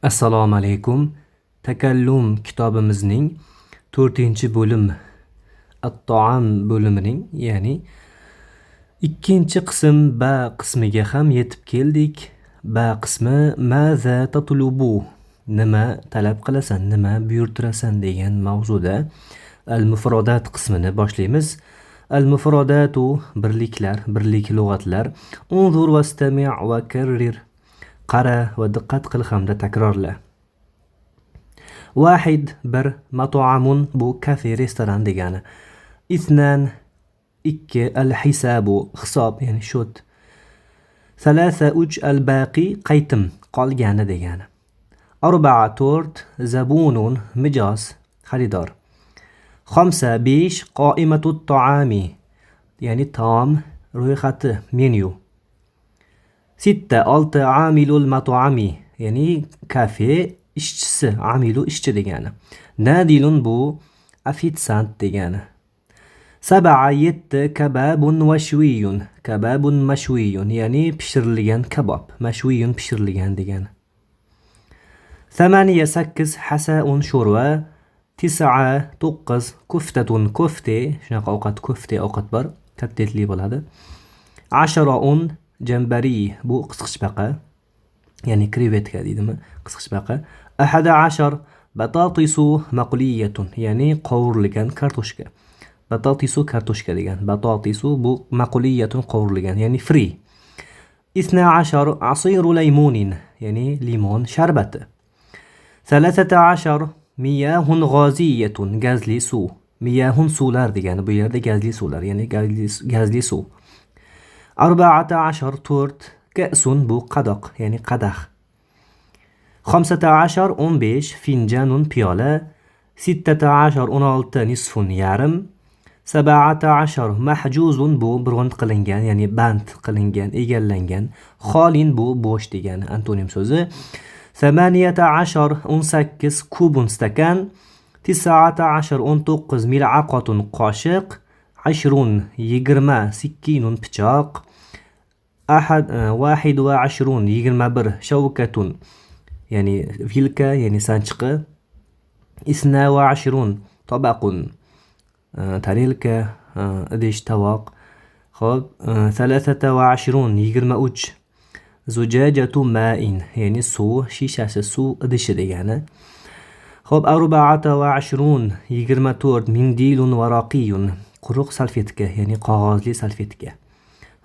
Assalomu alaykum. Takallum kitobimizning 4-bo'lim At-Ta'am bo'limining, ya'ni 2-qism ba qismiga ham yetib keldik. Ba qismi maza tatlubu, nima talab qilasan, nima buyurtirasan degan mavzuda al-mufrodat qismini boshlaymiz. Al-mufrodatu birliklar, birlik lug'atlar. Unzur wastami' va karrir. Qara va diqqat qil hamda takrorla. Wahid bir, mat'amun bu kafe, restoran degani. Ithnan 2, al-hisabu hisob, ya'ni shot. Thalatha 3, al-baqi qaytim, qolgani degani. Arba'a 4, zabunun mijoz, xaridor. Khamsa 5, qoimatut ta'ami, ya'ni taom ro'yxati, menyu. 6 amilul mat'ami, ya'ni kafe ishchisi, amilu ishchi degani. Nadilun bu ofitsiant degani. 7 kababun mashwiyun, kababun mashwiyun, ya'ni pishirilgan kabob, mashwiyun pishirilgan degani. 8 hasaun sho'rva. 9 kuftatun kufte, shunaqa ovqat, kufte ovqat bor, katta etli bo'ladi. 10 jambari bu qisqichbaqa, ya'ni krevetka deydimi, qisqichbaqa. 11 batatisu maqliyatun, ya'ni qovurilgan kartoshka. Batatisu kartoshka degan. Batatisu bu maqliyatun qovurilgan, ya'ni free. 12 asiru laymunin, ya'ni limon sharbati. 13 miyahun g'oziyatun, gazli suv. Miyahun suvlar degani, bu yerda gazli suvlar, ya'ni gazli suv. 14 4 ka'sun bu qadoq, ya'ni qadah. 15 15 finjanun piyola. 16 16 nisfun yarim. 17 mahjuzun bu bond qilingan, ya'ni band qilingan, egallangan. Xolin bu bo'sh degani, antonim so'zi. 18 18 kubun stakan. 19 19 mil'aqatun qoshiq. 20 20 sikkinun pichoq. 21 21 shavkatun, ya'ni vilka, ya'ni sanchiqi. 22 tabaqun, tarelka, idish, tovoq. Xo'p, 23 23 zujajatu ma'in, ya'ni suv shishasi, suv idishi degani. Xo'p, 24 24 mindilun varaqiyun, quruq salfetka, ya'ni qog'ozli salfetka.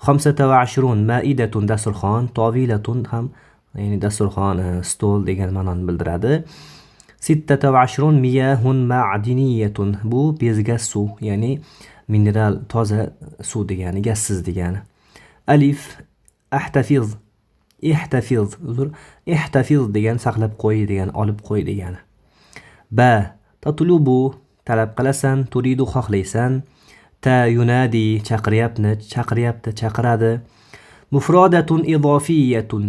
25 maidatun dasturxon, tovilatun ham, ya'ni dasturxon, stol degan ma'noni bildiradi. 26 miyahun ma'diniyatun, bu bezgaz suv, ya'ni mineral, toza suv degani, gazsiz degani. Alif ahtafiz, ihtafiz, ihtafiz degan saqlab qo'y degan, olib qo'y degani. Ba tatlubu talab qilasan, turidu xohlaysan. Ta yunadi chaqiryapti, chaqiradi. Mufrodatun idofiyatun,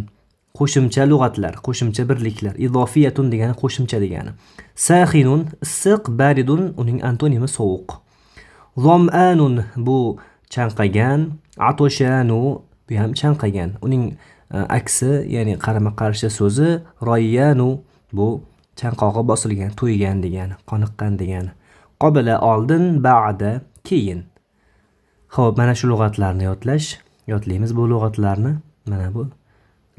qo'shimcha lug'atlar, qo'shimcha birliklar. Idofiyatun degani qo'shimcha degani. Saxinun issiq, baridun uning antonimi sovuq. Zom'anun bu chanqagan. Atoshanu bu ham chanqagan, uning aksi, ya'ni qarama qarshi so'zi. Royyanu bu chanqog'i bosilgan, to'ygan degani, qoniqqan degani. Qobila oldin, ba'da keyin. Xo'p, mana shu lug'atlarni yodlaymiz bu lug'atlarni, mana bu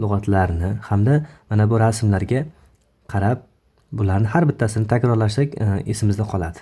lug'atlarni hamda mana bu rasmlarga qarab bularni har bittasini takrorlasak esimizda qoladi.